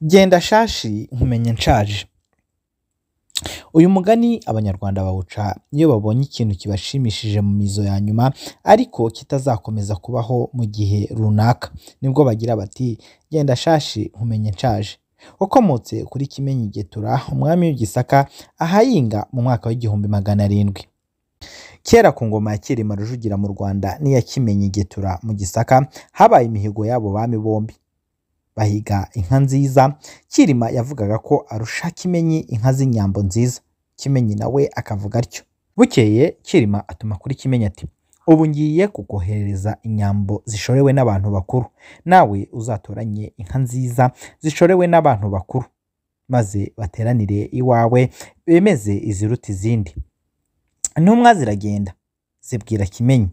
Genda shashi nkumenye nshaje. Uyu mugani abanyarwanda bawuca iyo babonye ikintu kibashimishije mu mizo ya nyuma ariko kitazakomeza kubaho mu gihe runaka, nibwo bagira bati genda shashi nkumenye nshaje. Wakomotse kuri Kimenyi Getura, umwami w'Igisaka ahayinga mu mwaka w'igihumbi 700. Kera ku ngoma ya Cyilima Rujugira mu Rwanda n'iya Kimenyi Getura mu Gisaka habaye imihigo y'abo bami bombi. Bahiga inka nziza. Cyilima yavugaga ko arusha Kimenyi inka z'inyambo nziza, Kimenyi nawe akavuga atyo. Bukeye Cyilima atuma kuri Kimenyi ati ubu ngiye kukohereza inyambo zishorewe n'abantu bakuru, nawe uzatoranye inka nziza zishorewe n'abantu bakuru, maze bateranire iwawe bemeze iziruta izindi. Intumwa ziragenda zibwira Kimenyi,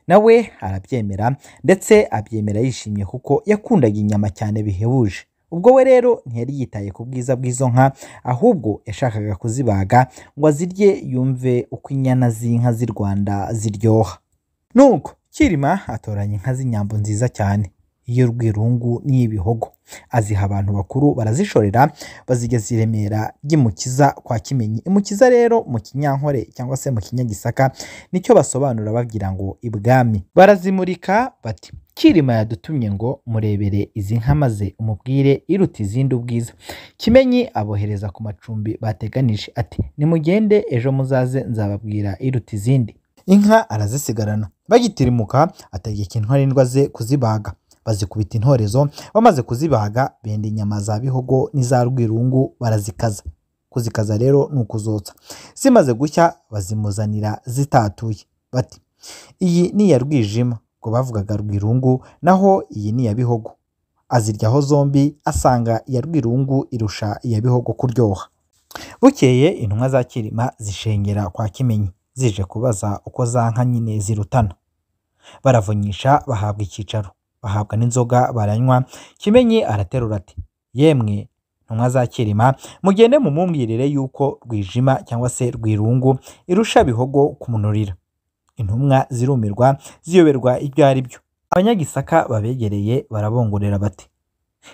nawe arabyemera ndetse abyemera yishimye kuko yakundaga inyama cyane bihebuje. Ubwo we rero ntiyari yitaye ku bwiza bw'izo nka, ahubwo yashakaga kuzibaga ngo azirye yumve uko inyana z'inka z'i Rwanda ziryoha. Nuko Cyilima atoranya inka z'inyambo nziza cyane, iy'Urwirungu n'iy'Ibihogo, aziha abantu bakuru barazishorera bazigeza i Remera ry'Imukiza kwa Kimenyi. Imukiza rero mu Kinyankore cyangwa se mu Kinyagisaka nicyo basobanura babwira ngo ibwami. Barazimurika bati Cyilima yadutumye ngo murebere izi nka maze umubwire iruta izindi ubwiza. Kimenyi abohereza ku macumbi bateganije ati nimugende ejo muzaze nzababwira iruta izindi. Inka arazisigarana. Bagitirimuka ategeka intwarindwa ze kuzibaga, bazikubita intorezo. Bamaze kuzibaga benda inyama za Bihogo n'iza Rwirungu barazikaza. Kuzikaza rero ni ukuzotsa. Zimaze gushya bazimuzanira zitatuye bati iyi ni iya Rwijima, ngo bavugaga Rwirungu, naho iyi ni iya Bihogo. Aziryaho zombi asanga iya Rwirungu irusha iya Bihogo kuryoha. Bukeye intumwa za Cyilima zishengera kwa Kimenyi zije kubaza uko za nka nyine zirutana. Baravunyisha bahabwa icyicaro, bahabwa n'inzoga baranywa. Kimenyi araterura ati yemwe ntumwa za Cyilima, mugende mumumbwirire yuko Rwijima cyangwa se Rwirungu irusha Bihogo kumunurira. Intumwa zirumirwa ziyoberwa ibyo ari byo. Abanyagisaka babegereye barabongorera bati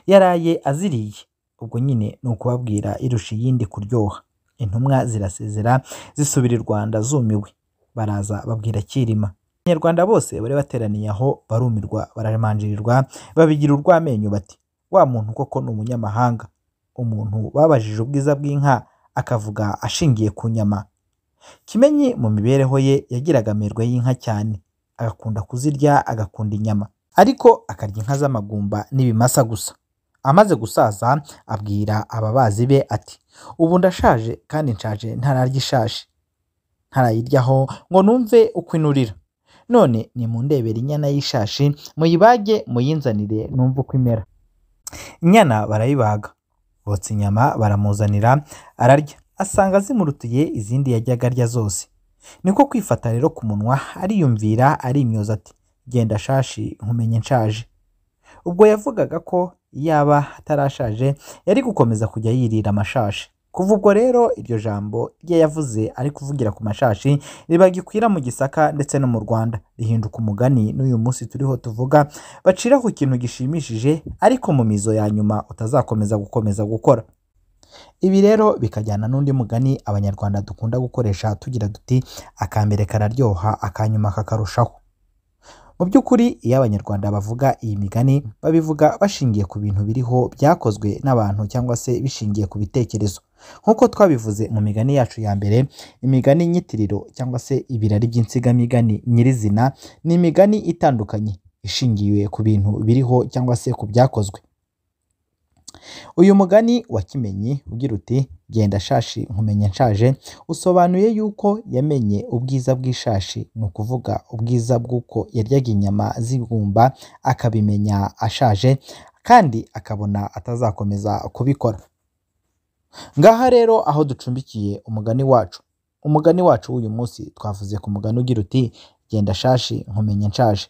yaraye aziriye, ubwo nyine ni ukubabwira irusha iyindi kuryoha. Intumwa zirasezera zisubira i Rwanda zumiwe. Baraza babwira Cyilima. Abanyarwanda bose bari bateraniye aho barumirwa baramanjirirwa, babigira urw'amenyo bati wa muntu koko ni umunyamahanga, umuntu babajije ubwiza bw'inka akavuga ashingiye ku nyama. Kimenyi mu mibereho ye yagiraga amerwe y'inka cyane, agakunda kuzirya, agakunda inyama, ariko akarya inka z'amagumba n'ibimasa gusa. Amaze gusaza abwira ababazi be ati ubu ndashaje kandi nshaje ntararya ishashi, ntarayiryaho ngo numve uko inurira. None nimundebera inyana y'ishashi muyibage muyinzanire numve uko imera. Inyana barayibaga, botsa inyama baramuzanira ararya, asanga zimurutiye izindi yajyaga arya zose. Niko kwifata rero ku munwa ariyumvira arimyoza ati genda shashi nkumenye nshaje. Ubwo yavugaga ko yaba atarashaje yari gukomeza kujya yirira amashashi. Kuva ubwo rero iryo jambo rye yavuze ari kuvugira ku mashashi ribagikwira mu Gisaka ndetse no mu Rwanda, rihinduka umugani n'uyu munsi turiho tuvuga, bacira ku kintu gishimishije ariko mu mizo ya nyuma utazakomeza gukora. Ibi rero bikajyana n'undi mugani abanyarwanda dukunda gukoresha tugira duti akambere kararyoha akanyuma kakarushaho. Mu by'ukuri iyo abanyarwanda bavuga iyi migani babivuga bashingiye ku bintu biriho byakozwe n'abantu cyangwa se bishingiye ku bitekerezo. Nk'uko twabivuze mu migani yacu ya mbere, imigani nyitiriro cyangwa se ibirari by'insigamigani nyirizina ni imigani itandukanye ishingiye ku bintu biriho cyangwa se ku byakozwe. Uyu mugani wa Kimenyi ugira uti genda shashi nkumenye nshaje usobanuye yuko yamenye ubwiza bw'ishashi, ni ukuvuga ubwiza bw'uko yaryaga inyama z'ibumba akabimenya ashaje kandi akabona atazakomeza kubikora. Ngaha rero aho ducumbikiye umugani wacu w'uyu munsi twavuze ku mugani ugira uti genda shashi nkumenye nshaje.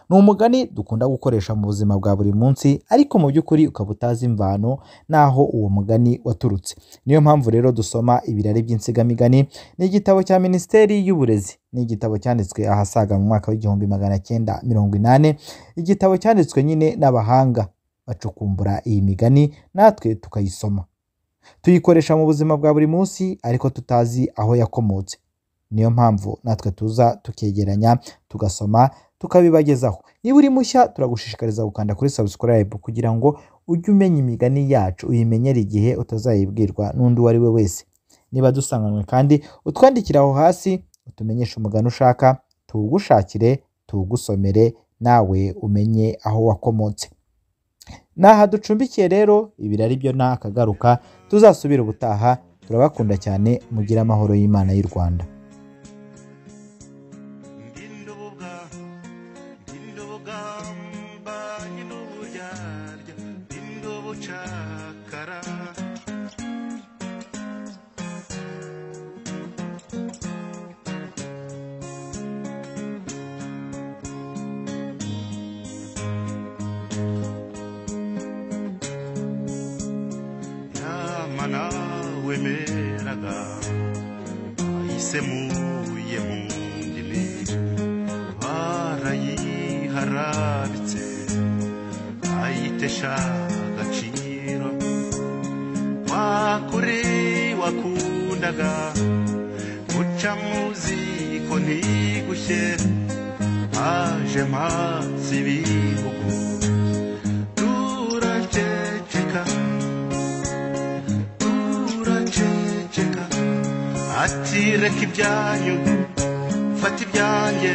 Ni umugani dukunda gukoresha mu buzima bwa buri munsi ariko mu by'ukuri ukaba utazi imvano naho uwo mugani waturutse. Niyo mpamvu rero dusoma ibirari by'insigamigani. Ni igitabo cya Minisiteri y'Uburezi, ni igitabo cyanditswe ahasaga mu mwaka w'igihumbi 1980, igitabo cyanditswe nyine n'abahanga bacukumbura iyi migani natwe tukayisoma, tuyikoresha mu buzima bwa buri munsi ariko tutazi aho yakomotse. Niyo mpamvu natwe tuza tukegeranya tugasoma tukabibagezaho. Niba uri mushya turagushishikariza gukanda kuri subscribe kugira ngo ujye umenya imigani yacu, uyimenyere igihe utazayibwirwa n'undi uwo ari we wese. Niba dusanganywe kandi utwandikira aho hasi utumenyesha umugani ushaka, tuwugushakire tuwugusomere nawe umenye aho wakomotse. Naha ducumbikiye rero, ibirari byo nakagaruka, tuzasubira ubutaha. Turabakunda cyane, mugira amahoro y'Imana y'u Rwanda. Nawe meraga ayisemuye mu ndimi barayiharabitse ayitesha agaciro, wakuri wakundaga guca muziko ntigushye, aje mpatsi ibihugu turaceceka ati reka ibyanyu fata ibyanjye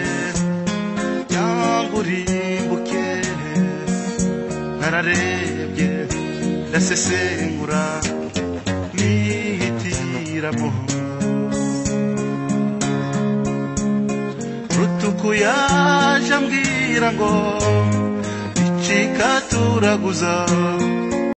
cyangwa urimbuke. Nararebye ndasesengura nihitiramo, Rutuku yaje ambwira ngo icika turaguza.